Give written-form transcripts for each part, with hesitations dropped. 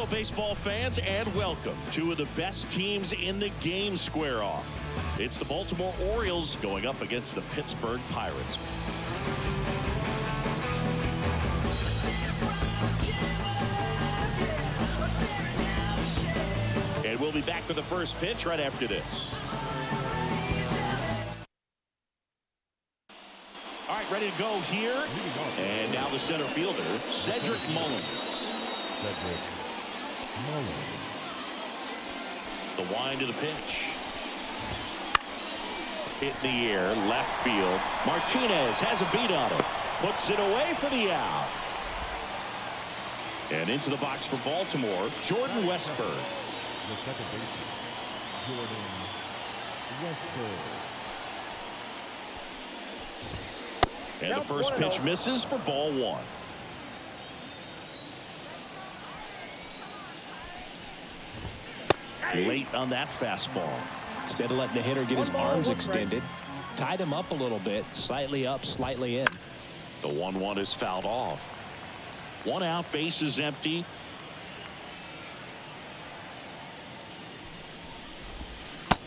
baseball fans, and welcome. Two of the best teams in the game square off. It's the Baltimore Orioles going up against the Pittsburgh Pirates. And we'll be back with the first pitch right after this. All right, ready to go here. And now the center fielder, Cedric Mullins. The wind of the pitch. Hit in the air, left field. Martinez has a beat on it. Puts it away for the out. And into the box for Baltimore, Jordan Westburg. The second baseman, Jordan Westburg. And the first pitch misses for ball one. Late on that fastball. Instead of letting the hitter get his arms extended, tied him up a little bit, slightly up, slightly in. The 1-1 is fouled off. One out, base is empty.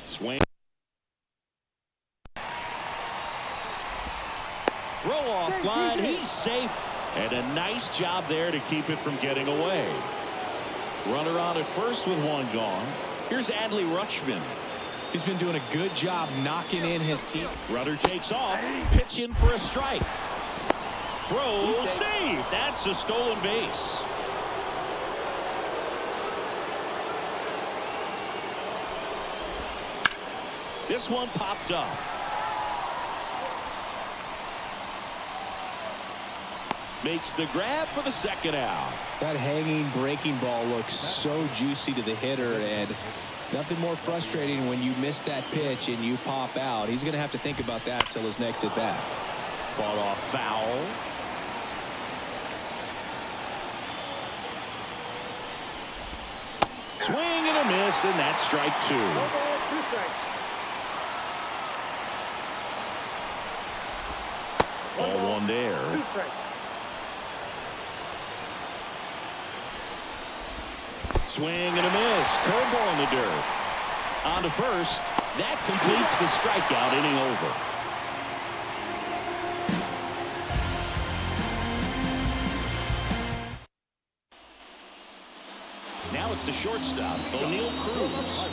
Swing. Throw off line. He's safe. And a nice job there to keep it from getting away. Runner on at first with one gone. Here's Adley Rutschman. He's been doing a good job knocking in his team. Runner takes off. Pitch in for a strike. Throw saved. That's a stolen base. This one popped up. Makes the grab for the second out. That hanging breaking ball looks so juicy to the hitter, and nothing more frustrating when you miss that pitch and you pop out. He's going to have to think about that till his next at bat. Fought off foul. Swing and a miss, and that's strike two. Ball one there. Swing and a miss. Curveball in the dirt. On to first. That completes the strikeout, inning over. Now it's the shortstop, O'Neal Cruz.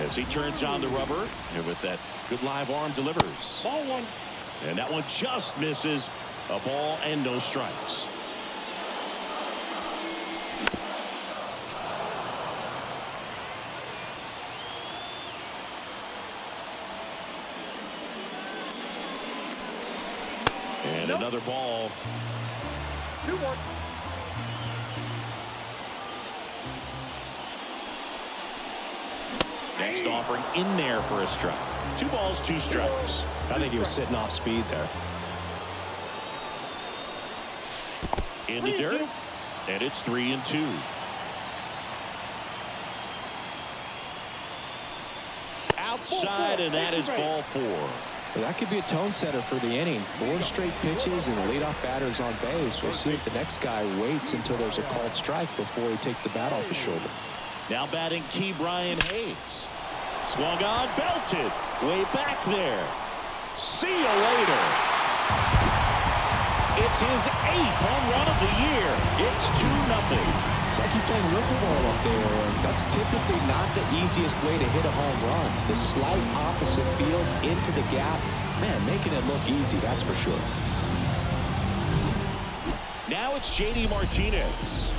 As he turns on the rubber, and with that good live arm delivers. Ball one. And that one just misses. A ball and no strikes. And another ball. 2-1. Next offering in there for a strike. 2 balls, 2 strikes. I think he was sitting off speed there. In the dirt, and it's 3-2. Outside, and that is ball 4. Well, that could be a tone setter for the inning. 4 straight pitches and leadoff batters on base. We'll see if the next guy waits until there's a called strike before he takes the bat off the shoulder. Now batting Key Brian Hayes. Swung on, belted. Way back there. See you later. It's his 8th home run of the year. It's 2-0. It's like he's playing wiffle ball up there, and that's typically not the easiest way to hit a home run. To the slight opposite field, into the gap. Man, making it look easy, that's for sure. Now it's J.D. Martinez.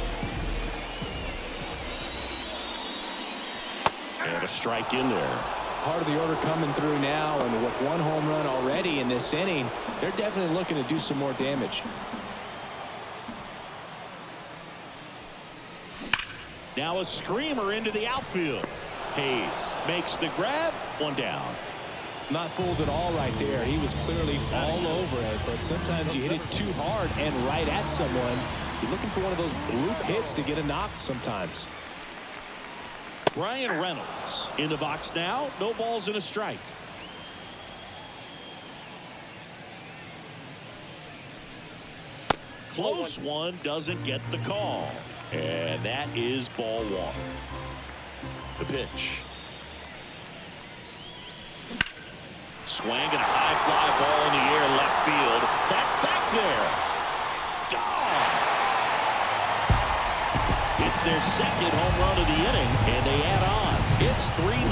And a strike in there. Part of the order coming through now, and with 1 home run already in this inning, they're definitely looking to do some more damage. Now a screamer into the outfield. Hayes makes the grab. 1 down. Not fooled at all right there. He was clearly all over it, but sometimes you hit it too hard and right at someone. You're looking for one of those bloop hits to get a knock sometimes. Brian Reynolds in the box now. No balls and a strike. close one doesn't get the call. And that is ball one. The pitch. Swing and a high fly ball in the air left field. That's back there. Gone. It's their second home run of the inning, and they add on. It's 3-0.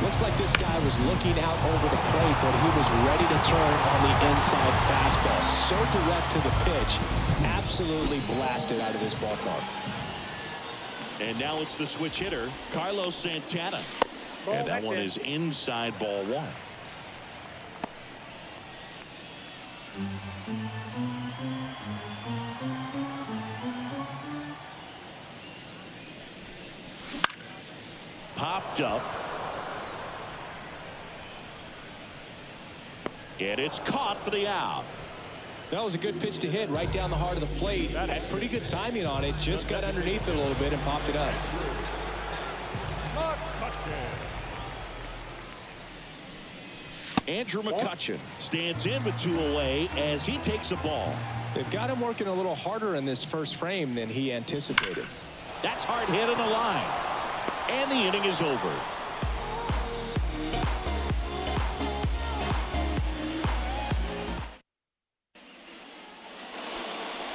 Looks like this guy was looking out over the plate, but he was ready to turn on the inside fastball. So direct to the pitch. Absolutely blasted out of this ballpark. And now it's the switch hitter, Carlos Santana. And that one is inside ball one. Popped up. And it's caught for the out. That was a good pitch to hit right down the heart of the plate. Had pretty good timing on it. Just got underneath it a little bit and popped it up. Andrew McCutchen stands in with 2 away as he takes a ball. They've got him working a little harder in this first frame than he anticipated. That's hard hit on the line. And the inning is over.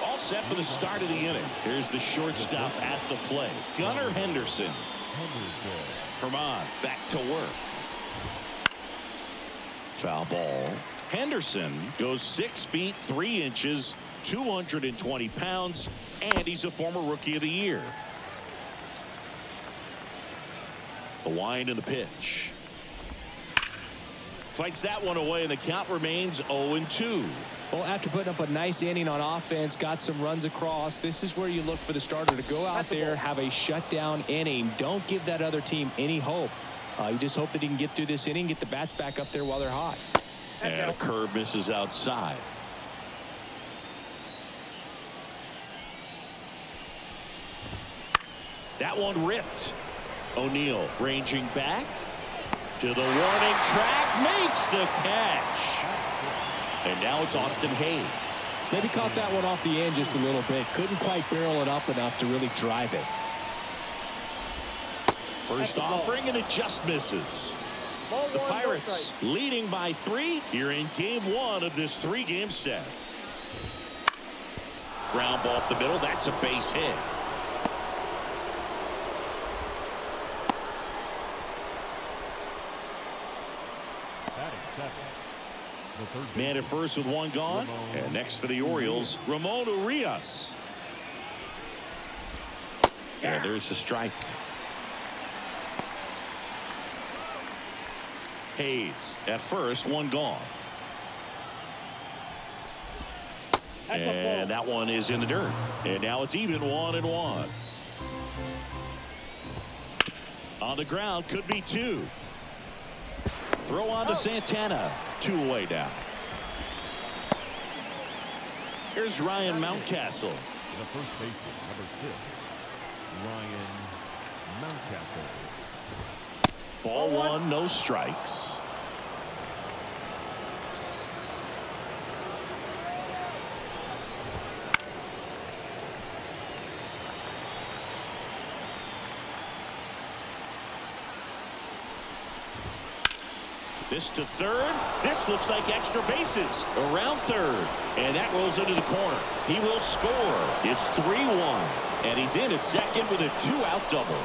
All set for the start of the inning. Here's the shortstop at the plate. Gunnar Henderson. Herman back to work. Foul ball. Henderson goes 6 feet 3 inches, 220 pounds, and he's a former Rookie of the Year. The wind and the pitch. Fights that one away, and the count remains 0-2. Well, after putting up a nice inning on offense, got some runs across, this is where you look for the starter to go out there, have a shutdown inning. Don't give that other team any hope. You just hope that he can get through this inning, get the bats back up there while they're hot. And a curve misses outside. That one ripped. O'Neill ranging back to the warning track, makes the catch. And now it's Austin Hayes. Maybe caught that one off the end just a little bit. Couldn't quite barrel it up enough to really drive it. First offering, and it just misses. The Pirates leading by 3 here in game 1 of this 3-game set. Ground ball up the middle. That's a base hit. Man at first with 1 gone. And next for the Orioles, Ramon Urias. And there's the strike. Hayes at first, 1 gone. And that one is in the dirt. And now it's even 1-1. On the ground, could be 2. Throw on to Santana. 2 away now. Here's Ryan Mountcastle. The first baseman, number 6, Ryan Mountcastle. Ball 1, no strikes. This to third. This looks like extra bases around third. And that rolls into the corner. He will score. It's 3-1. And he's in at second with a 2-out double.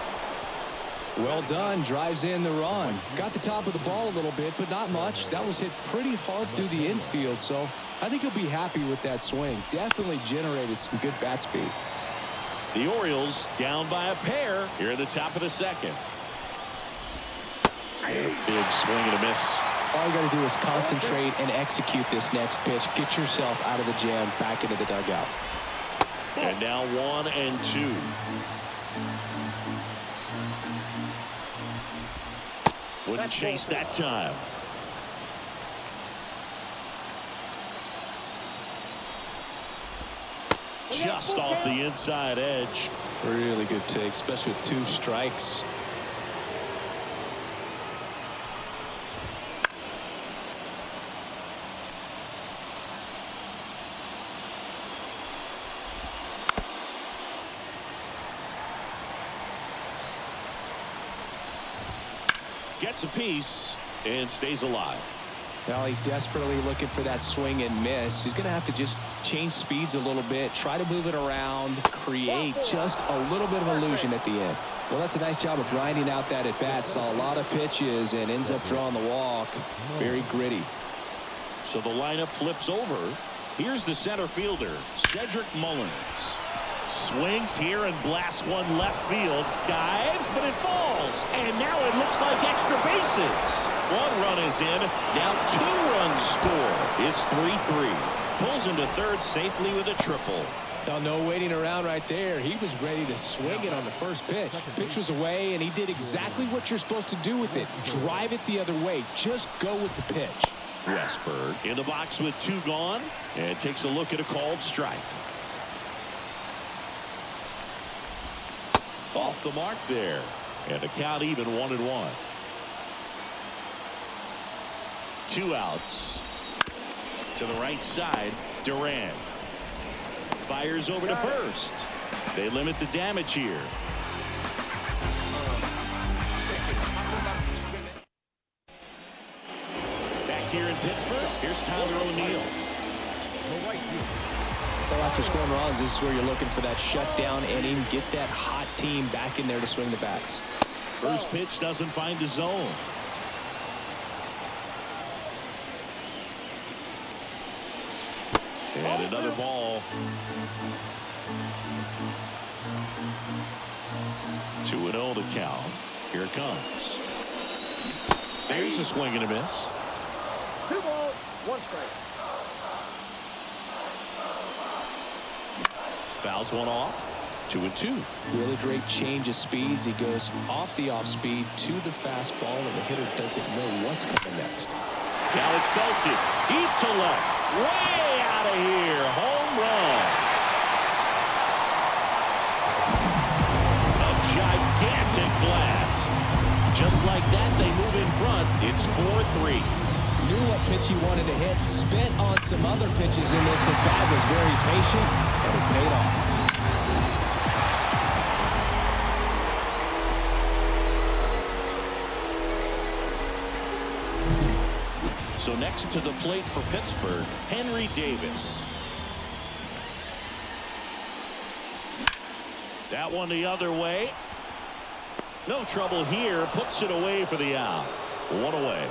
Well done. Drives in the run. Got the top of the ball a little bit, but not much. That was hit pretty hard through the infield, so I think he'll be happy with that swing. Definitely generated some good bat speed. The Orioles down by a pair here at the top of the second. And a big swing and a miss. All you got to do is concentrate and execute this next pitch. Get yourself out of the jam, back into the dugout. And now 1-2. Wouldn't chase that time. Just off the inside edge. Really good take, especially with 2 strikes. gets a piece and stays alive. Well, he's desperately looking for that swing and miss. He's going to have to just change speeds a little bit, try to move it around, create just a little bit of illusion at the end. Well, that's a nice job of grinding out that at-bat. Saw a lot of pitches and ends up drawing the walk. Very gritty. So the lineup flips over. Here's the center fielder, Cedric Mullins. Swings here and blasts one left field. Dives, but it falls. And now it looks like extra bases. One run is in. Now 2 runs score. It's 3-3. Pulls into third safely with a triple. Now, no waiting around right there. He was ready to swing it on the first pitch. Pitch was away, and he did exactly what you're supposed to do with it. Drive it the other way. Just go with the pitch. Westberg in the box with 2 gone and takes a look at a called strike. Off the mark there, and the count even 1-1. 2 outs. To the right side, Duran fires over to first. They limit the damage here. Back here in Pittsburgh, here's Tyler O'Neill. Well, after scoring runs, this is where you're looking for that shutdown inning. Get that hot team back in there to swing the bats. First pitch doesn't find the zone. And another ball. 2-0 to count. Here it comes. There's a swing and a miss. 2 balls, 1 strike. Fouls one off. 2-2. Really great change of speeds. He goes off the off speed to the fastball, and the hitter doesn't know what's coming next. Now it's belted deep to left. Way out of here. Home run. A gigantic blast. Just like that, they move in front. It's 4-3. Knew what pitch he wanted to hit. Spent on some other pitches in this at-bat. Was very patient, and it paid off. So next to the plate for Pittsburgh, Henry Davis. That one the other way. No trouble here. Puts it away for the out. 1 away.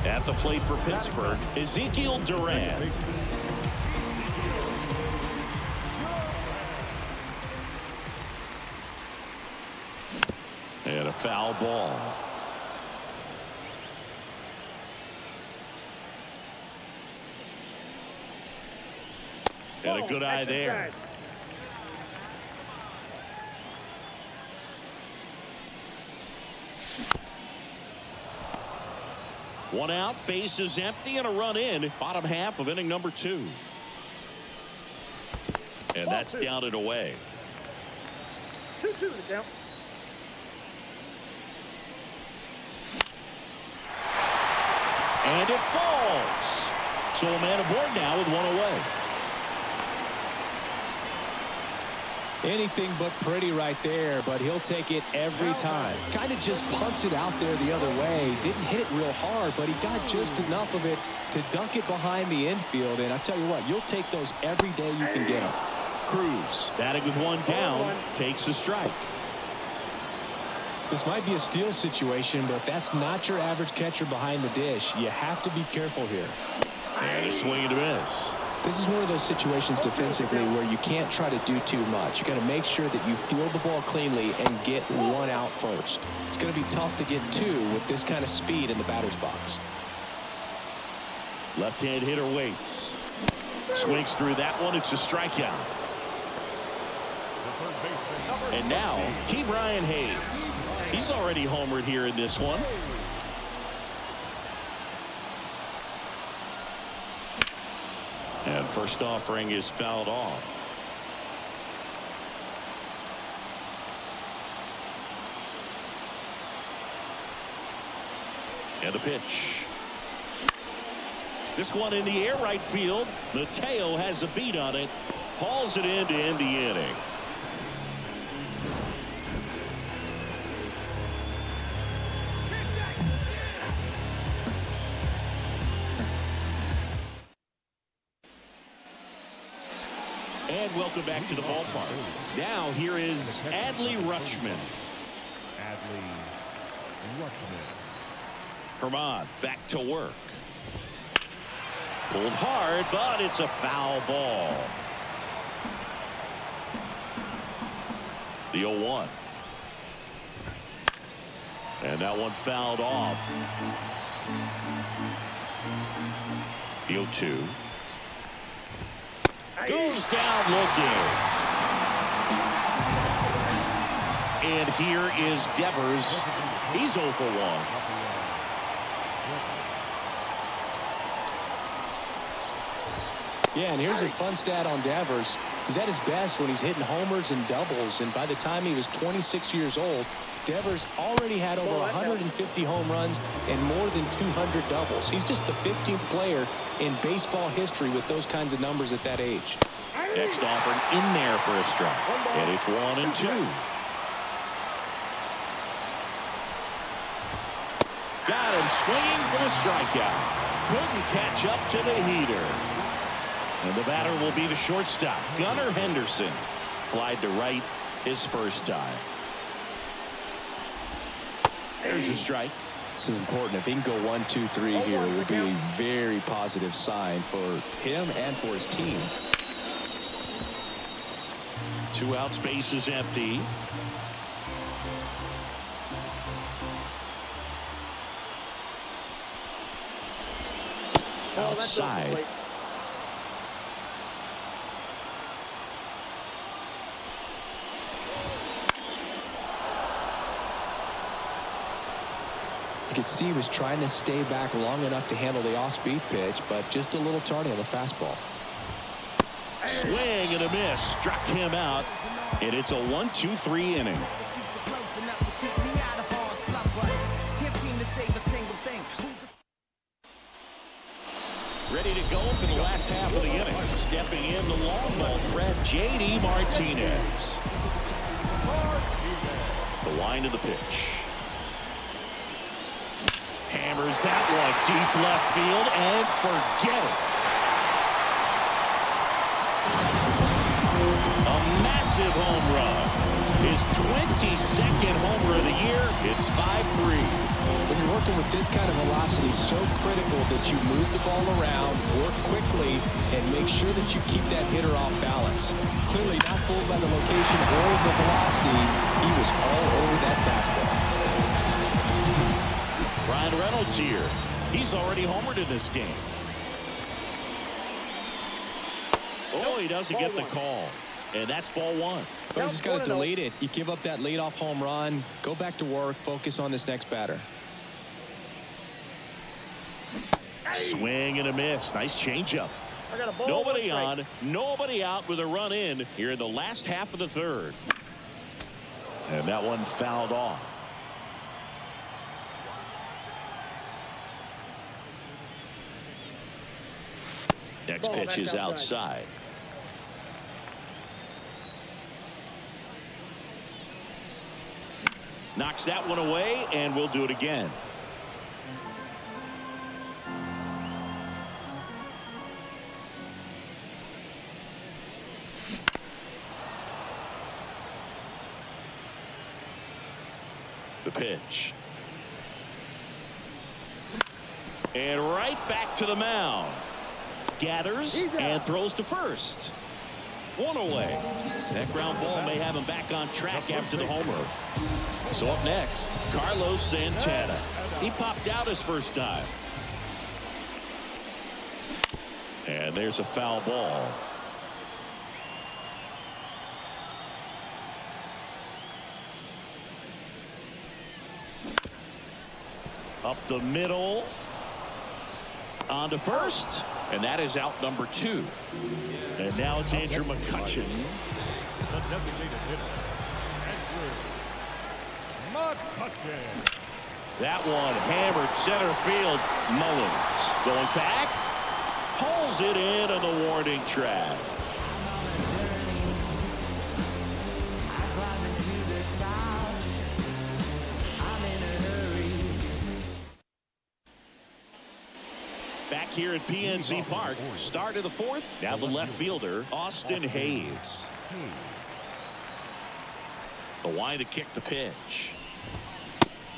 At the plate for Pittsburgh, Ezekiel Duran. And a foul ball. And a good eye there. One out, base is empty, and a run in. Bottom half of inning number 2. And that's down and away. 2-2 to count. And it falls. So a man aboard now with 1 away. Anything but pretty right there, but he'll take it every time. Kind of just punts it out there the other way. Didn't hit it real hard, but he got just enough of it to dunk it behind the infield. And I tell you what, you'll take those every day you can get them. Cruz, batting with 1 down, takes a strike. This might be a steal situation, but that's not your average catcher behind the dish. You have to be careful here. And a swing and a miss. This is one of those situations defensively where you can't try to do too much. You got to make sure that you field the ball cleanly and get 1 out first. It's going to be tough to get 2 with this kind of speed in the batter's box. Left-hand hitter waits. Swings through that one. It's a strikeout. And now, Ke'Bryan Hayes. He's already homered here in this one. And first offering is fouled off. And a pitch. This one in the air right field. Mateo has a beat on it. Hauls it in to end the inning. And welcome back to the ballpark. Now here is Adley Rutschman. Adley Rutschman. Herman back to work. Pulled hard, but it's a foul ball. The 0-1. And that one fouled off. The 0-2. Goes down looking. And here is Devers. He's 0 for 1. Yeah, and here's a fun stat on Devers. He's at his best when he's hitting homers and doubles, and by the time he was 26 years old, Devers already had over 150 home runs and more than 200 doubles. He's just the 15th player in baseball history with those kinds of numbers at that age. Next offering in there for a strike, and it's 1-2. Got him swinging for the strikeout. Couldn't catch up to the heater. And the batter will be the shortstop, Gunnar Henderson. Flied to right his first time. There's a strike. This is important. If he can go 1-2-3 here, it would be a very positive sign for him and for his team. 2 outs, base is empty. Outside. You could see he was trying to stay back long enough to handle the off-speed pitch, but just a little tardy on the fastball. Swing and a miss. Struck him out. And it's a 1-2-3 inning. Ready to go for the last half of the inning. Stepping in the long ball threat, J.D. Martinez. The line to the pitch. Hammers that one deep left field and forget it. A massive home run. His 22nd homer of the year. It's 5-3. When you're working with this kind of velocity, so critical that you move the ball around, work quickly, and make sure that you keep that hitter off balance. Clearly not fooled by the location or the velocity. He was all over that fastball. Ryan Reynolds here. He's already homered in this game. Oh, he doesn't get the call. And that's ball 1. But you just got to delete it. You give up that leadoff home run. Go back to work. Focus on this next batter. Swing and a miss. Nice changeup. Nobody on, nobody out with a run in here in the last half of the third. And that one fouled off. Next pitch is outside. Knocks that one away, and we'll do it again. The pitch. And right back to the mound. Gathers and throws to first. 1 away. That ground ball may have him back on track after the homer. So up next, Carlos Santana. He popped out his first time. And there's a foul ball. Up the middle. On to first. And that is out number 2. And now it's Andrew McCutchen. The designated hitter, Andrew McCutchen. That one hammered center field. Mullins going back. Pulls it in on the warning track. Back here at PNC Park, start of the fourth. Now the left fielder, Austin Hayes. The line to kick the pitch.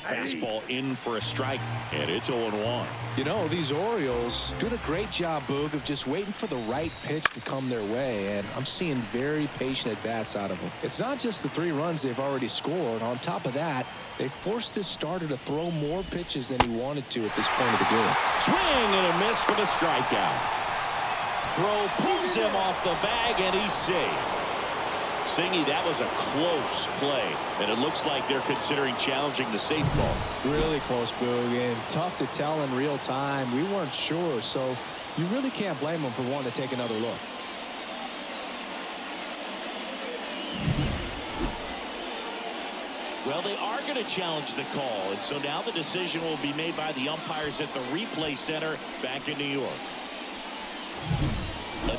Fastball in for a strike, and it's 0-1. You know, these Orioles doing a great job, Boog, of just waiting for the right pitch to come their way, and I'm seeing very patient at-bats out of them. It's not just the 3 runs they've already scored. On top of that, they forced this starter to throw more pitches than he wanted to at this point of the game. Swing and a miss for the strikeout. Throw pulls him off the bag, and he's safe. Singy, that was a close play, and it looks like they're considering challenging the safe ball. Really close, Boog, and tough to tell in real time. We weren't sure, so you really can't blame them for wanting to take another look. Well, they are going to challenge the call, and so now the decision will be made by the umpires at the replay center back in New York.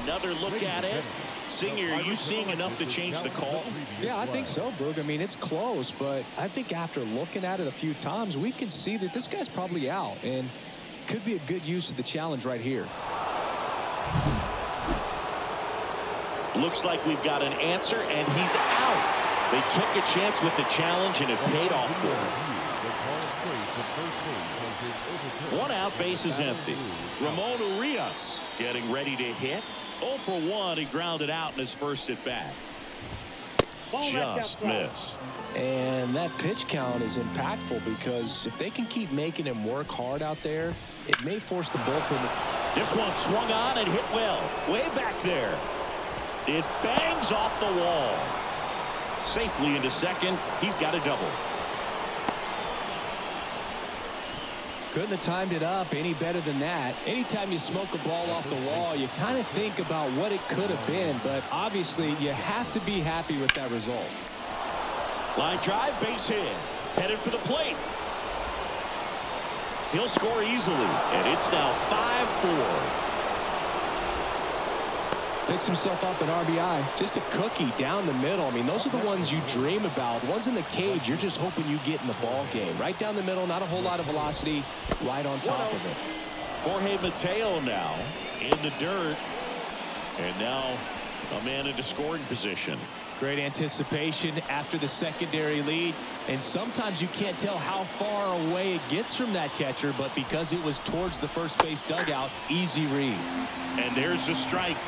Another look at it. Singer, are you seeing enough to change the call? Yeah, I think so, Boog. I mean, it's close, but I think after looking at it a few times, we can see that this guy's probably out, and could be a good use of the challenge right here. Looks like we've got an answer, and he's out. They took a chance with the challenge, and it paid off for them. 1 out, base is empty. Ramon Urias getting ready to hit. 0 for 1, he grounded out in his first at bat. Just missed. And that pitch count is impactful because if they can keep making him work hard out there, it may force the bullpen. This one swung on and hit well. Way back there. It bangs off the wall. Safely into second. He's got a double. Couldn't have timed it up any better than that. Anytime you smoke a ball off the wall, you kind of think about what it could have been, but obviously you have to be happy with that result. Line drive, base hit. Headed for the plate. He'll score easily, and it's now 5-4. Picks himself up an RBI. Just a cookie down the middle. I mean, those are the ones you dream about. Ones in the cage, you're just hoping you get in the ball game. Right down the middle, not a whole lot of velocity, right on top of it. Jorge Mateo now in the dirt. And now a man into scoring position. Great anticipation after the secondary lead. And sometimes you can't tell how far away it gets from that catcher, but because it was towards the first base dugout, easy read. And there's the strike.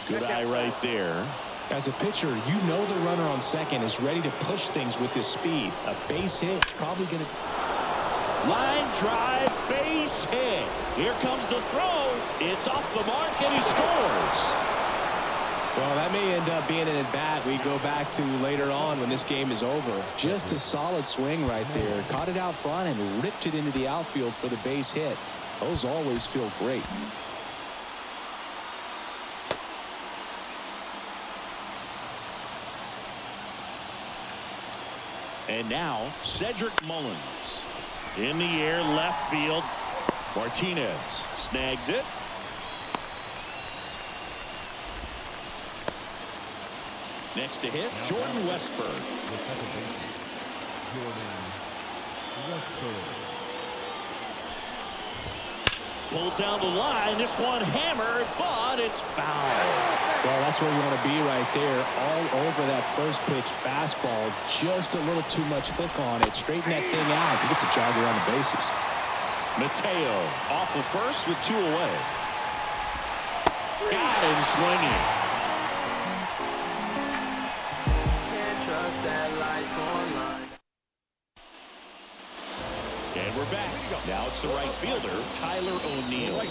Good eye right there. As a pitcher, you know the runner on second is ready to push things with his speed. A base hit's probably going to... Line drive, base hit. Here comes the throw. It's off the mark, and he scores. Well, that may end up being an at-bat we go back to later on when this game is over. Just a solid swing right there. Caught it out front and ripped it into the outfield for the base hit. Those always feel great. And now Cedric Mullins in the air, left field. Martinez snags it. Next to hit, Jordan Westburg. Pulled down the line. This one hammered, but it's foul. Well, that's where you want to be right there. All over that first pitch fastball. Just a little too much hook on it. Straighten that thing out. You get to jog around the bases. Mateo off the first with 2 away. Got him swinging. Can't trust that life online. And we're back. Now it's the right fielder, Tyler O'Neill.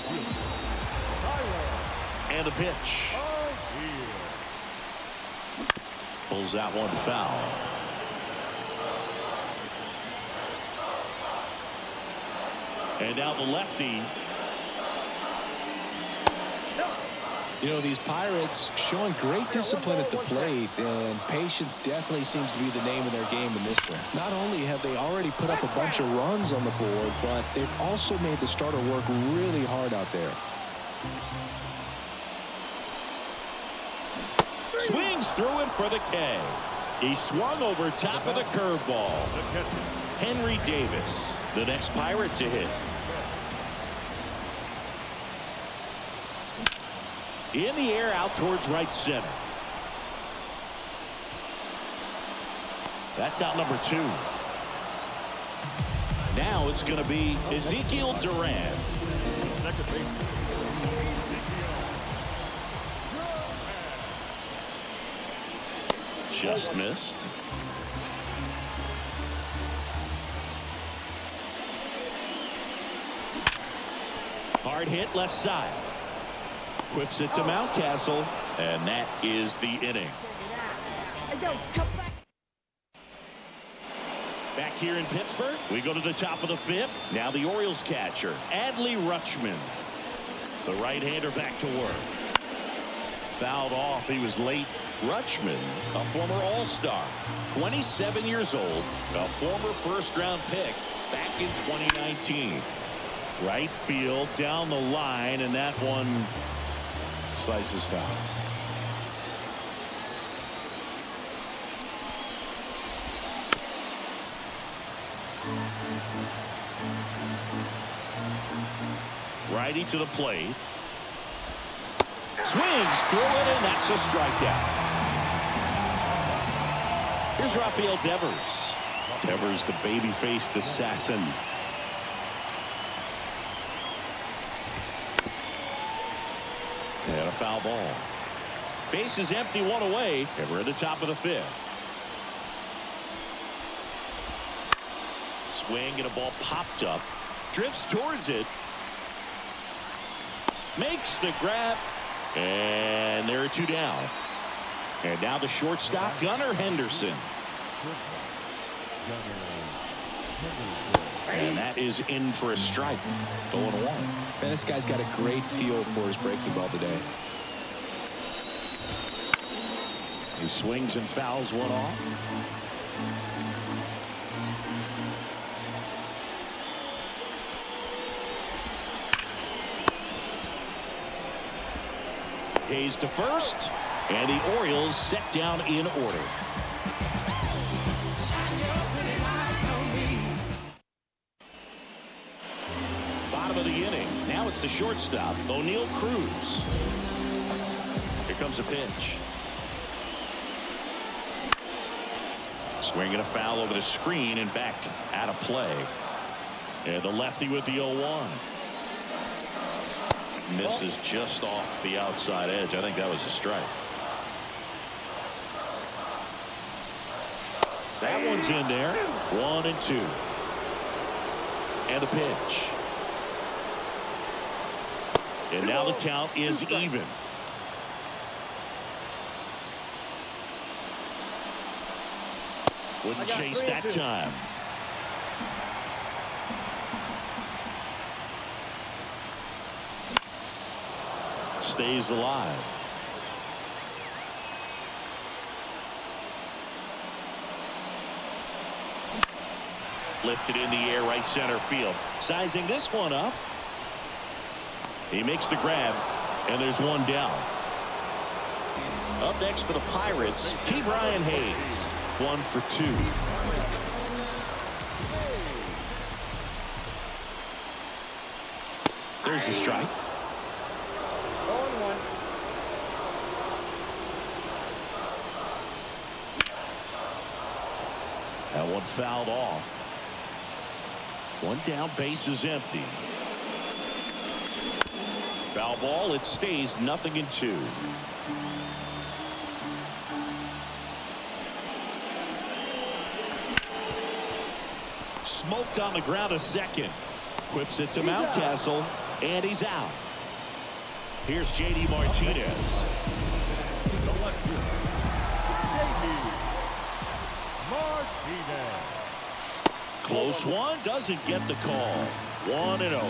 And a pitch. Pulls that one foul. And now the lefty. You know, these Pirates showing great discipline at the plate, and patience definitely seems to be the name of their game in this one. Not only have they already put up a bunch of runs on the board, but they've also made the starter work really hard out there. Swings through it for the K. He swung over top of the curveball. McCutchen. Henry Davis, the next Pirate to hit. In the air out towards right center. That's out number 2. Now it's going to be Ezekiel Duran. Second baseman. Just missed. Hard hit left side. Whips it to Mountcastle, and that is the inning. Back here in Pittsburgh, we go to the top of the 5th. Now the Orioles catcher, Adley Rutschman. The right-hander back to work. Fouled off. He was late. Rutschman, a former All-Star, 27 years old, a former first-round pick back in 2019. Right field, down the line, and that one slices foul. Righty to the plate. Swings through it, and that's a strikeout. Here's Rafael Devers. Devers, the baby-faced assassin. And a foul ball. Base is empty, 1 away, and we're at the top of the 5th. Swing and a ball popped up. Drifts towards it. Makes the grab. And there are 2 down. And now the shortstop, Gunnar Henderson. And that is in for a strike. 0-1. Man, this guy's got a great feel for his breaking ball today. He swings and fouls one off. Hayes to first, and the Orioles set down in order. Bottom of the inning. Now it's the shortstop, O'Neal Cruz. Here comes a pitch. Swinging a foul over the screen and back out of play. And the lefty with the 0-1. Misses just off the outside edge. I think that was a strike. That one's in there. 1-2. And a pitch. And now the count is even. Wouldn't chase that time. Stays alive. Lifted in the air, right center field. Sizing this one up. He makes the grab, and there's 1 down. Up next for the Pirates, Ke'Bryan Hayes. 1 for 2. There's a strike. 0-1. That one fouled off. 1 down, base is empty. Foul ball, it stays 0-2. Smoked on the ground a second. Whips it to Mountcastle, and he's out. Here's J.D. Martinez. Martinez. Close one, doesn't get the call. 1-0.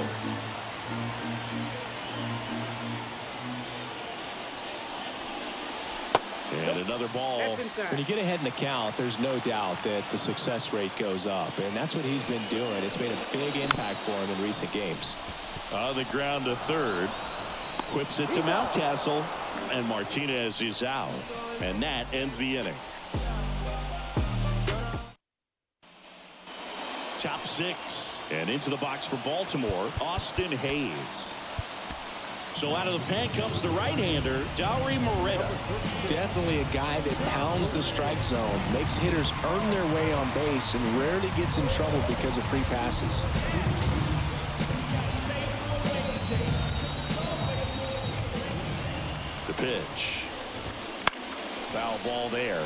And another ball. When you get ahead in the count, there's no doubt that the success rate goes up, and that's what he's been doing. It's made a big impact for him in recent games. On the ground to third. Whips it to Mountcastle, and Martinez is out. And that ends the inning. 6. And into the box for Baltimore, Austin Hayes. So out of the pen comes the right-hander, Dauri Moreta. Definitely a guy that pounds the strike zone, makes hitters earn their way on base, and rarely gets in trouble because of free passes. The pitch. Foul ball there.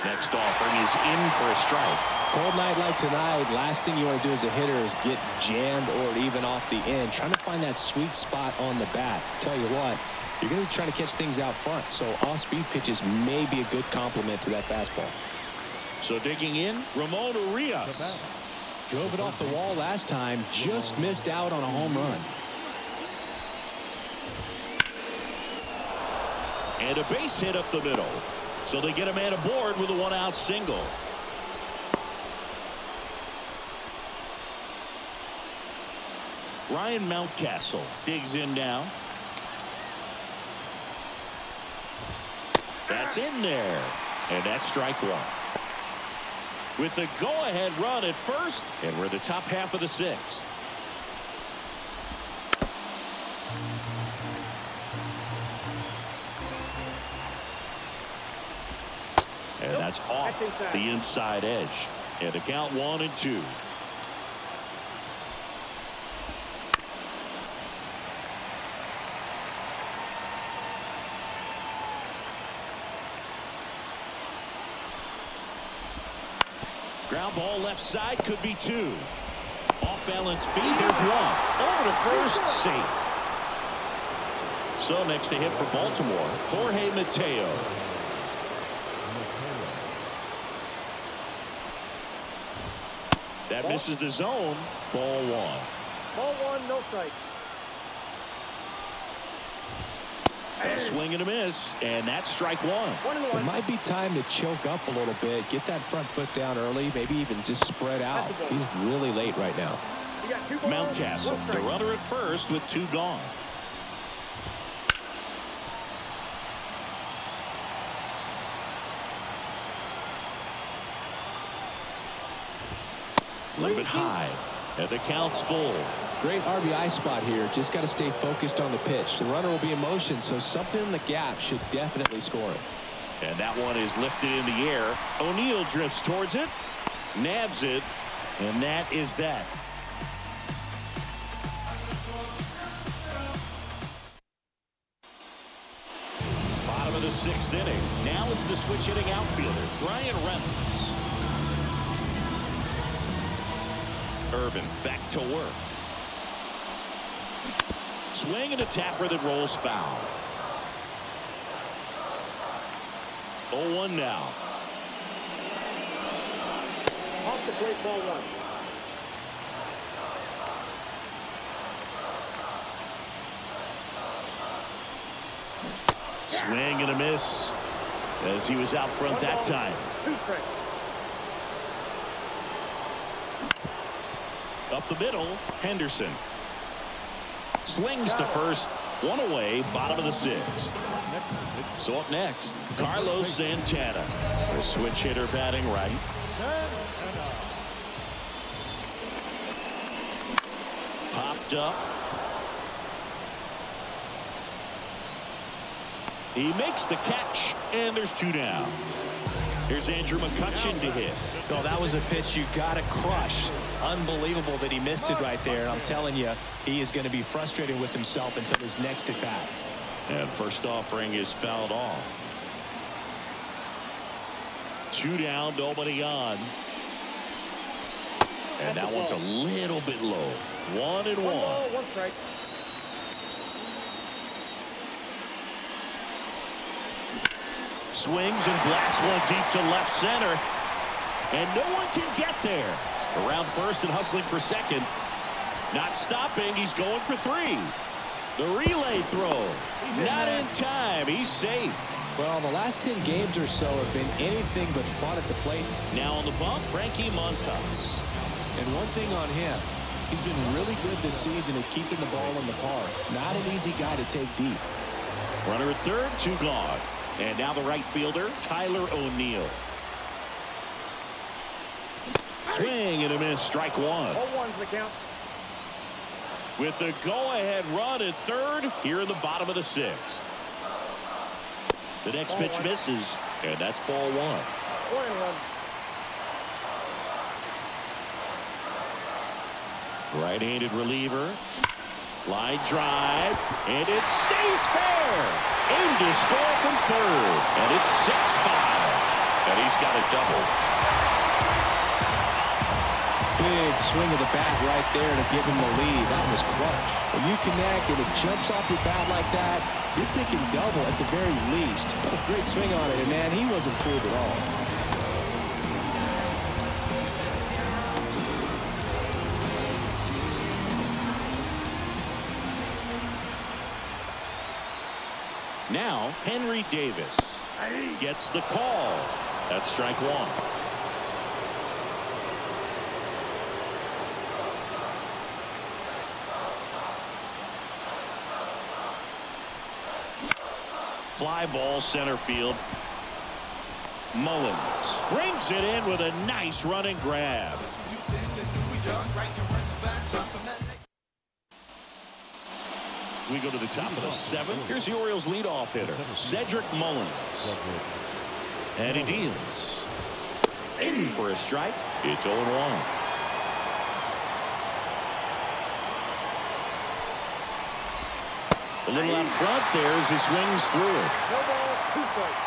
Next offering is in for a strike. Cold night like tonight, last thing you want to do as a hitter is get jammed or even off the end. Trying to find that sweet spot on the bat. Tell you what, you're going to be trying to catch things out front, so off-speed pitches may be a good complement to that fastball. So digging in, Ramon Urias. Drove it off the wall last time, just missed out on a home run. And a base hit up the middle. So they get a man aboard with a one-out single. Ryan Mountcastle digs in now. That's in there. And that's strike one. With the go-ahead run at first, and we're in the top half of the 6th. And that's off the inside edge. And the count 1-2. Ground ball left side, could be 2. Off balance feed, there's 1. Over to first, safe. So next to hit for Baltimore, Jorge Mateo. That misses the zone. Ball 1. Ball 1, no strike. A swing and a miss, and that's strike 1. It might be time to choke up a little bit, get that front foot down early, maybe even just spread out. He's really late right now. Mountcastle, the runner at first with 2 gone. A little bit high, and the count's full. Great RBI spot here. Just got to stay focused on the pitch. The runner will be in motion, so something in the gap should definitely score it. And that one is lifted in the air. O'Neill drifts towards it, nabs it, and that is that. Bottom of the 6th inning. Now it's the switch hitting outfielder, Brian Reynolds. Irvin back to work. Swing and a tapper that rolls foul. 0-1 now. Off the plate, ball 1. Swing and a miss as he was out front that time. 2 strikes. Up the middle, Henderson. Slings to first, 1 away, bottom of the 6th. So up next, Carlos Santana, the switch hitter batting right. Popped up. He makes the catch, and there's 2 down. Here's Andrew McCutchen to hit. Oh, that was a pitch you got to crush. Unbelievable that he missed it right there. And I'm telling you, he is going to be frustrated with himself until his next at bat. And first offering is fouled off. 2 down, nobody on. And that one's a little bit low. 1-1. 1 strike. Swings and blasts one deep to left center. And no one can get there. Around first and hustling for second. Not stopping. He's going for 3. The relay throw. Not in time. He's safe. Well, the last 10 games or so have been anything but fun at the plate. Now on the bump, Frankie Montas. And one thing on him, he's been really good this season at keeping the ball in the park. Not an easy guy to take deep. Runner at third, 2 gone. And now the right fielder, Tyler O'Neill. Swing and a miss, strike 1. Ball one's the count. With the go-ahead run at third here in the bottom of the 6th. The next pitch misses, and that's ball 1. Scoring run. Right-handed reliever. Line drive, and it stays fair. Aim to score from third, and it's 6-5. And he's got a double. Big swing of the bat right there to give him the lead. That was clutch. When you connect and it jumps off your bat like that, you're thinking double at the very least. What a great swing on it, and man, he wasn't fooled at all. Now, Henry Davis gets the call. That's strike 1. Fly ball center field. Mullins brings it in with a nice running grab. We go to the top of the 7th. Here's the Orioles leadoff hitter, Cedric Mullins. And he deals. In for a strike. It's 0-1. A little out front there as he swings through it. No ball, 2 strikes.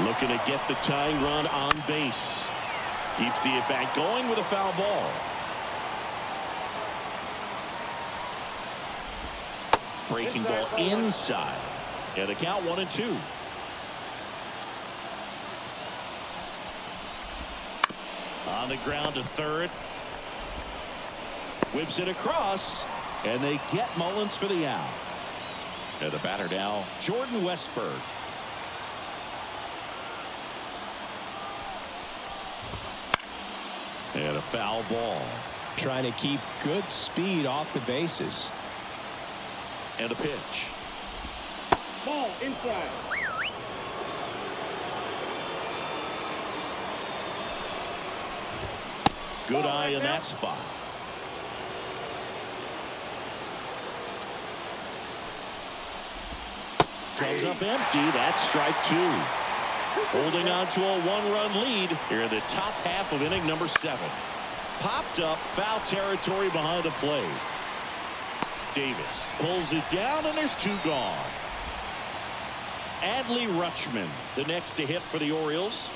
Looking to get the tying run on base. Keeps the at-bat going with a foul ball. Breaking ball inside. And the count 1-2. On the ground to third. Whips it across. And they get Mullins for the out. And the batter now, Jordan Westburg. And a foul ball. Trying to keep good speed off the bases. And a pitch. Ball inside. Good eye in that spot. Comes up empty. That's strike 2. Holding on to a 1-run lead here in the top half of inning number 7. Popped up, foul territory behind the plate. Davis pulls it down, and there's 2 gone. Adley Rutschman, the next to hit for the Orioles.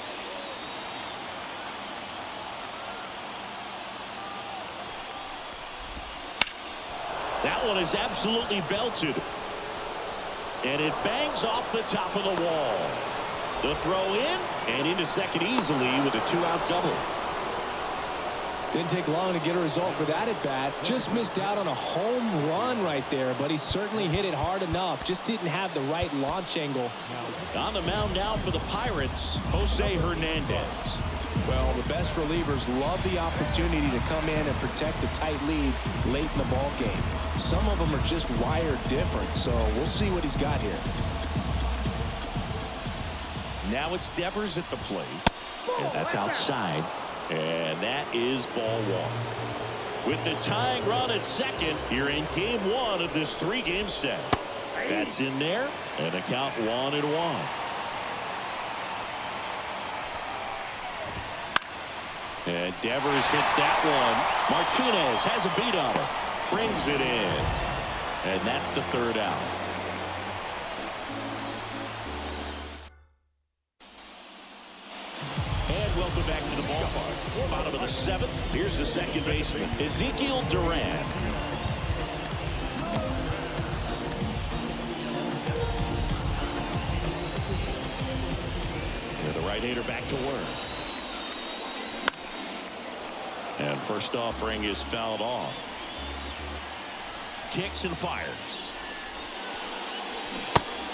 That one is absolutely belted. And it bangs off the top of the wall. The throw in and into second easily with a 2-out double. Didn't take long to get a result for that at bat. Just missed out on a home run right there, but he certainly hit it hard enough. Just didn't have the right launch angle. On the mound now for the Pirates, Jose Hernandez. Well, the best relievers love the opportunity to come in and protect a tight lead late in the ball game. Some of them are just wired different, so we'll see what he's got here. Now it's Devers at the plate. And that's outside. And that is ball 1. With the tying run at second here in game 1 of this 3-game set. That's in there, and the count 1-1. And Devers hits that one. Martinez has a beat on it. Brings it in. And that's the 3rd out. And welcome back to the ballpark. Bottom of the 7th. Here's the second baseman, Ezekiel Duran. And the right-hander back to work. And first offering is fouled off. Kicks and fires.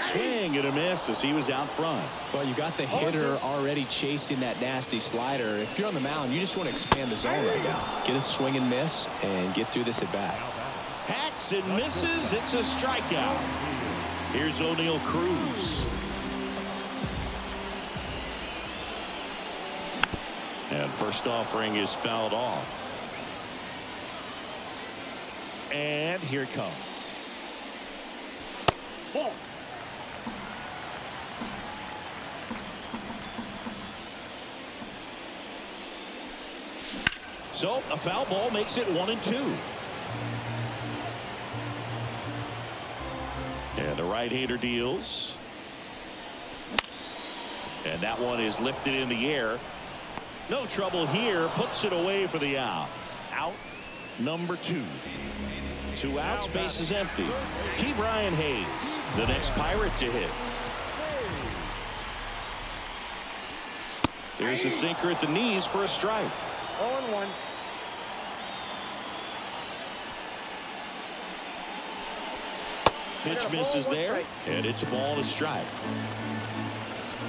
Swing and a miss as he was out front. Well, you got the hitter already chasing that nasty slider. If you're on the mound, you just want to expand the zone right now. Get a swing and miss and get through this at bat. Hacks and misses. It's a strikeout. Here's O'Neal Cruz. And first offering is fouled off. And here it comes. Ball. So a foul ball makes it 1-2. And the right-hander deals. And that one is lifted in the air. No trouble here. Puts it away for the out. Out number 2. 2 outs, base is empty. Key Brian Hayes, the next Pirate to hit. There's a sinker at the knees for a strike. 0-1. Pitch misses there, and it's a ball and a strike.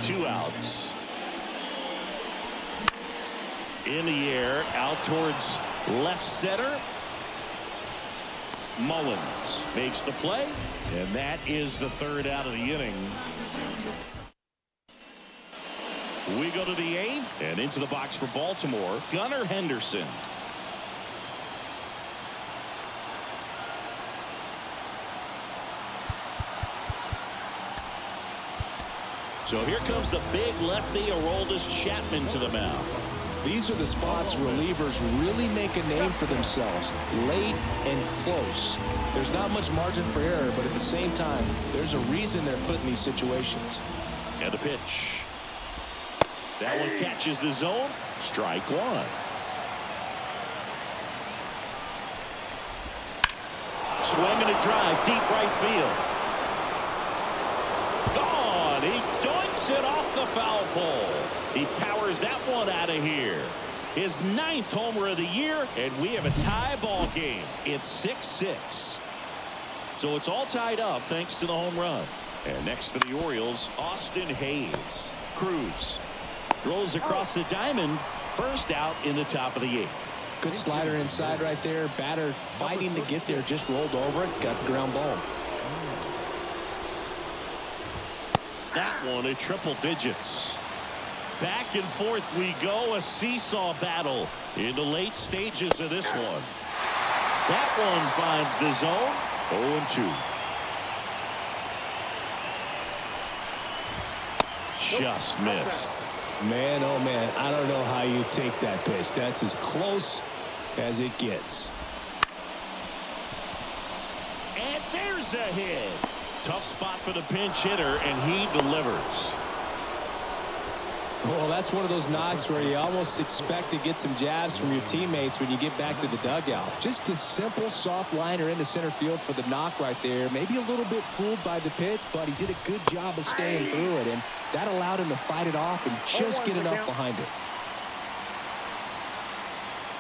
2 outs. In the air, out towards left center. Mullins makes the play, and that is the 3rd out of the inning. We go to the 8th, and into the box for Baltimore, Gunnar Henderson. So here comes the big lefty, Aroldis Chapman, to the mound. These are the spots relievers really make a name for themselves, late and close. There's not much margin for error, but at the same time, there's a reason they're put in these situations. And a pitch. That one catches the zone. Strike 1. Swing and a drive, deep right field. Gone. He doinks it off the foul pole. He powers that one out of here. His 9th homer of the year, and we have a tie ball game. It's 6-6. So it's all tied up thanks to the home run. And next for the Orioles, Austin Hayes. Cruz rolls across the diamond. First out in the top of the 8th. Good slider inside right there. Batter fighting to get there, just rolled over it, got the ground ball. That one at triple digits. Back and forth we go, a seesaw battle in the late stages of this one. That one finds the zone. 0-2. Just missed. Man, oh man, I don't know how you take that pitch. That's as close as it gets. And there's a hit. Tough spot for the pinch hitter, and he delivers. Well, that's one of those knocks where you almost expect to get some jabs from your teammates when you get back to the dugout. Just a simple soft liner into center field for the knock right there. Maybe a little bit fooled by the pitch, but he did a good job of staying through it, and that allowed him to fight it off and just get enough behind it.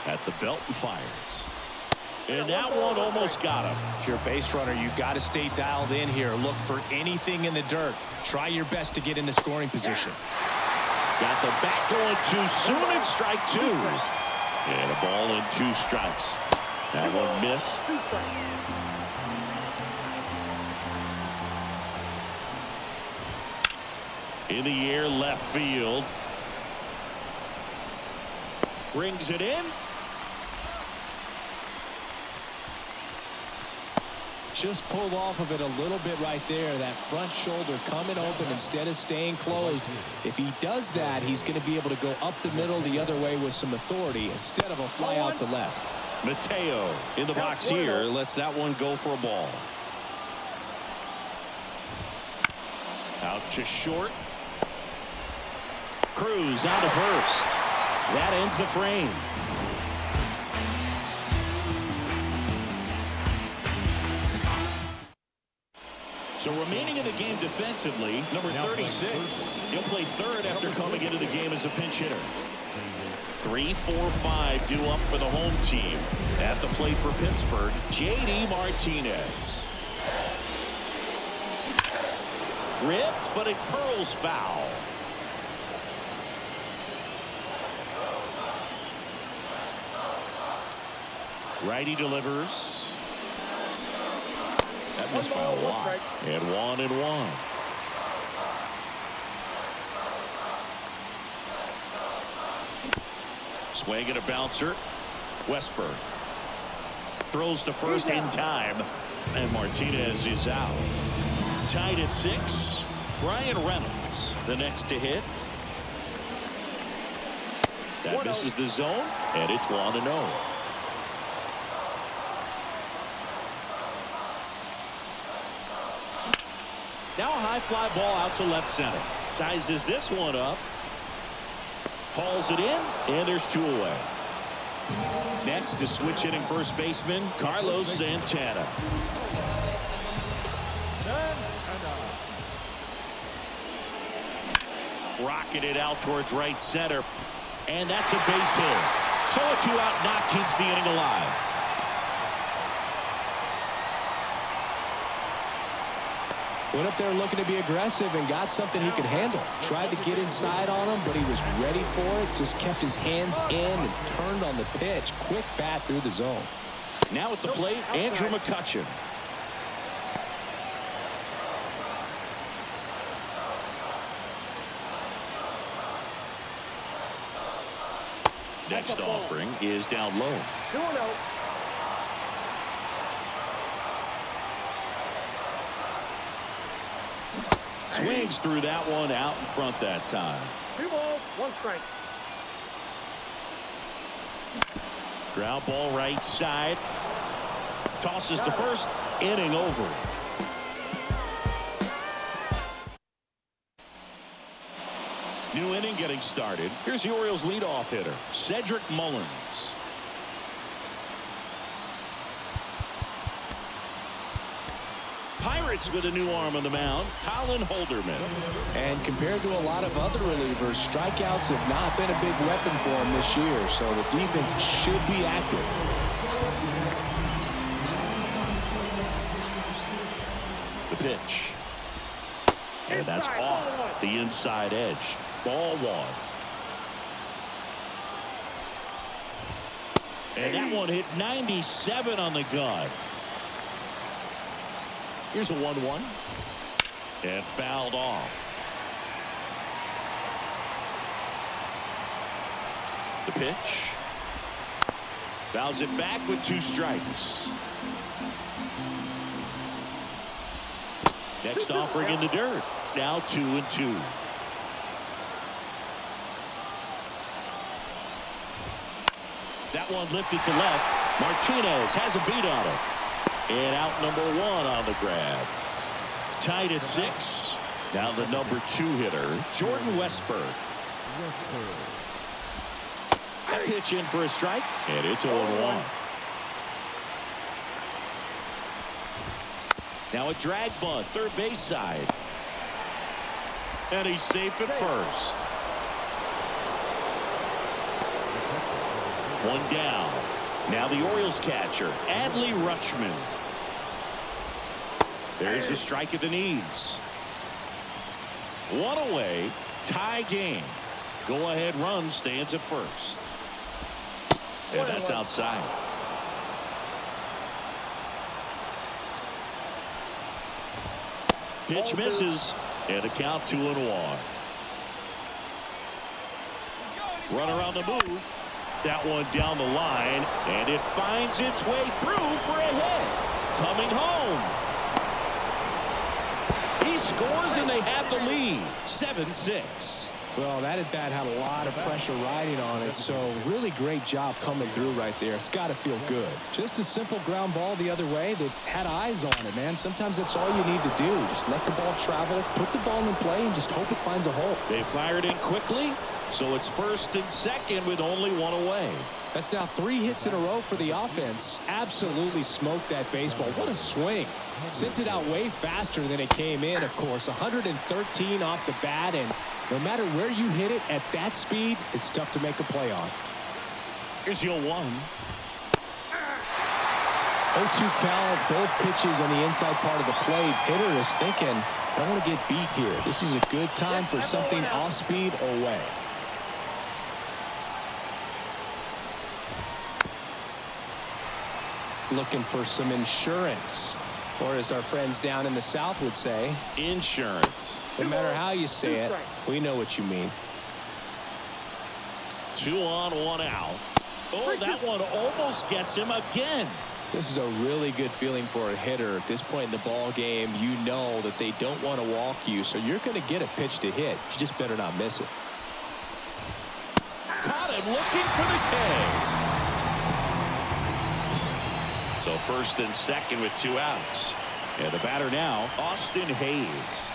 At the belt and fires. And that one almost got him. If you're a base runner, you got to stay dialed in here. Look for anything in the dirt. Try your best to get into scoring position. Got the bat going too soon, and strike 2. And a ball and 2 strikes. That one missed. In the air, left field. Brings it in. Just pulled off of it a little bit right there. That front shoulder coming open instead of staying closed. If he does that, he's going to be able to go up the middle the other way with some authority instead of a fly out to left. Mateo in the box here lets that one go for a ball. Out to short. Cruz out to first. That ends the frame. So remaining in the game defensively, number 36. He'll play 3rd after coming into the game as a pinch hitter. 3, 4, 5 due up for the home team. At the plate for Pittsburgh, J.D. Martinez. Ripped, but it curls foul. Righty delivers. That missed by a lot. And 1-1. Swing and a bouncer. Westberg throws to first in time, and Martinez is out. Tied at 6. Brian Reynolds, the next to hit. That misses the zone, and it's 1-0. Now a high fly ball out to left center. Sizes this one up. Hauls it in, and there's 2 away. Next is switch hitting first baseman Carlos Santana. Rocking it out towards right center, and that's a base hit. So a 2-out knock keeps the inning alive. Went up there looking to be aggressive and got something he could handle. Tried to get inside on him, but he was ready for it. Just kept his hands in and turned on the pitch. Quick bat through the zone. Now at the plate, Andrew McCutchen. Next offering is down low. 2-0. Swings through that one out in front that time. 2 balls, 1 strike. Ground ball right side. Tosses to first. Inning over. New inning getting started. Here's the Orioles leadoff hitter, Cedric Mullins. Pirates with a new arm on the mound, Colin Holderman. And compared to a lot of other relievers, strikeouts have not been a big weapon for him this year, so the defense should be active. The pitch. And that's off the inside edge. Ball 1. And that one hit 97 on the gun. Here's a 1-1. And fouled off. The pitch. Fouls it back with 2 strikes. Next offering in the dirt. Now 2-2. That one lifted to left. Martinez has a beat on it. And out number 1 on the grab. Tied at 6. Now the number 2 hitter, Jordan Westberg. A pitch in for a strike, and it's 0-1. Now a drag bunt, third base side. And he's safe at first. 1 down. Now the Orioles catcher, Adley Rutschman. There's a strike at the knees. 1 away, tie game. Go-ahead run stands at first. And that's outside. Pitch misses, and a count 2-1. Runner on the move. That one down the line, and it finds its way through for a hit. Coming home. He scores, and they have the lead. 7-6. Well, that at bat had a lot of pressure riding on it, so really great job coming through right there. It's got to feel good. Just a simple ground ball the other way that had eyes on it, man. Sometimes that's all you need to do. Just let the ball travel, put the ball in play, and just hope it finds a hole. They fired in quickly, so it's first and second with only 1 away. That's now 3 hits in a row for the offense. Absolutely smoked that baseball. What a swing. Sent it out way faster than it came in, of course. 113 off the bat, and no matter where you hit it at that speed, it's tough to make a play on. Here's your 1. 0-2 count, both pitches on the inside part of the plate. Hitter is thinking, I don't want to get beat here. This is a good time for something off speed away. Looking for some insurance. Or as our friends down in the South would say, insurance. No matter how you say it, we know what you mean. 2 on, 1 out. Oh, that one almost gets him again. This is a really good feeling for a hitter. At this point in the ball game, you know that they don't want to walk you, so you're going to get a pitch to hit. You just better not miss it. Caught him looking for the K. So first and second with 2 outs. And the batter now, Austin Hayes.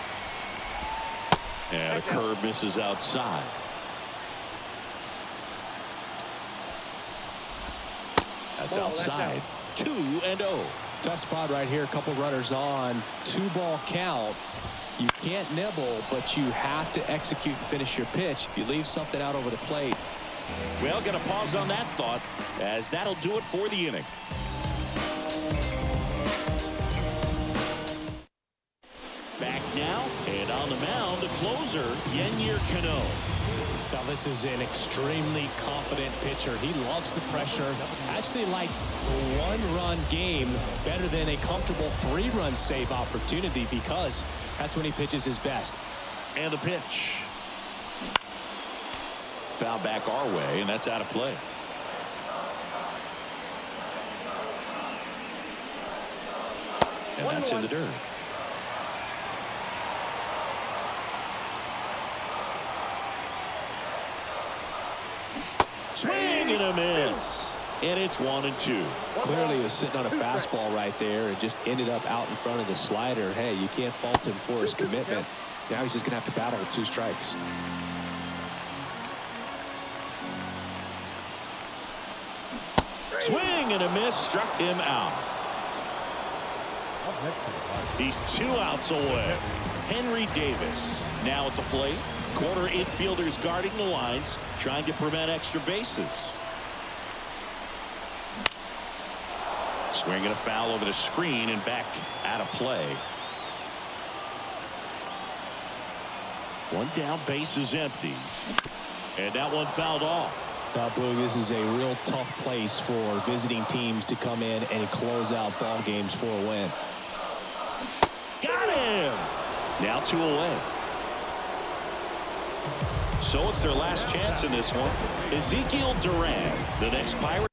And a curve misses outside. That's outside. 2-0. Tough spot right here. A couple runners on. 2-ball count. You can't nibble, but you have to execute and finish your pitch. If you leave something out over the plate. Well, going to pause on that thought, as that'll do it for the inning. Back now, and on the mound, the closer, Yennier Cano. Now this is an extremely confident pitcher. He loves the pressure. Actually likes the 1-run game better than a comfortable 3-run save opportunity, because that's when he pitches his best. And the pitch. Foul back our way, and that's out of play. And that's in the dirt. Swing and a miss. And it's 1-2. Clearly he was sitting on a fastball right there and just ended up out in front of the slider. Hey, you can't fault him for his commitment. Now he's just going to have to battle with 2 strikes. Swing and a miss, struck him out. He's 2 outs away. Henry Davis now at the plate. Corner infielders guarding the lines, trying to prevent extra bases. Swinging a foul over the screen and back out of play. 1 down, base is empty. And that one fouled off. Boog, this is a real tough place for visiting teams to come in and close out ball games for a win. Got him! Now 2 away. So it's their last chance in this one. Ezekiel Duran, the next Pirate.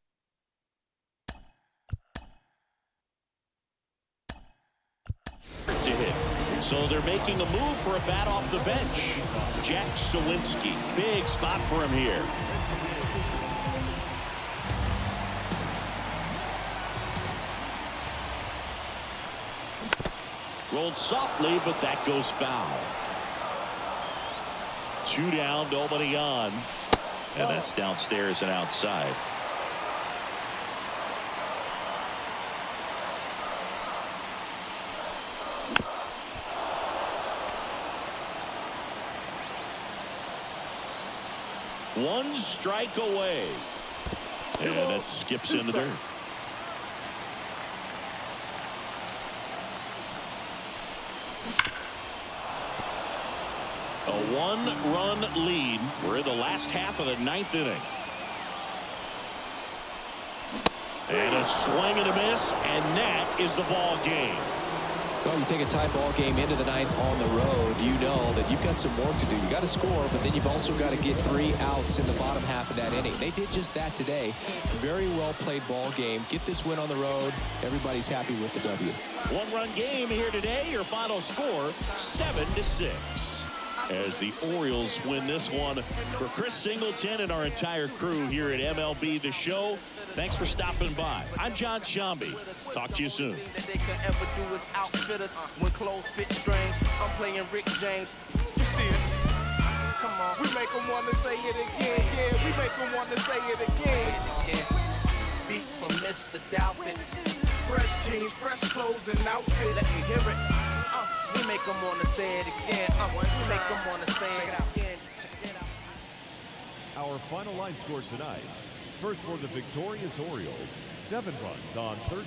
To hit. So they're making a move for a bat off the bench. Jack Sawinski. Big spot for him here. Rolled softly, but that goes foul. 2 down, nobody on. And that's downstairs and outside. One strike away. And that skips in the dirt. A 1-run lead. We're in the last half of the 9th inning. And a swing and a miss, and that is the ball game. Well, you take a tie ball game into the 9th on the road, you know that you've got some work to do. You got to score, but then you've also got to get 3 outs in the bottom half of that inning. They did just that today. Very well played ball game. Get this win on the road. Everybody's happy with the W. 1-run game here today. Your final score, 7-6. As the Orioles win this one. For Chris Singleton and our entire crew here at MLB The Show, thanks for stopping by. I'm John Shambi. Talk to you soon. When clothes fit strange, I'm playing Rick James. You see us? Come on. We make them want to say it again. Yeah, we make them want to say it again. Beats from Mr. Doubtfit. Fresh jeans, fresh clothes, and outfit. Let me hear it. We make them want to say it again. We make them want to say it again. Our final line score tonight. First for the victorious Orioles, 7 runs on 13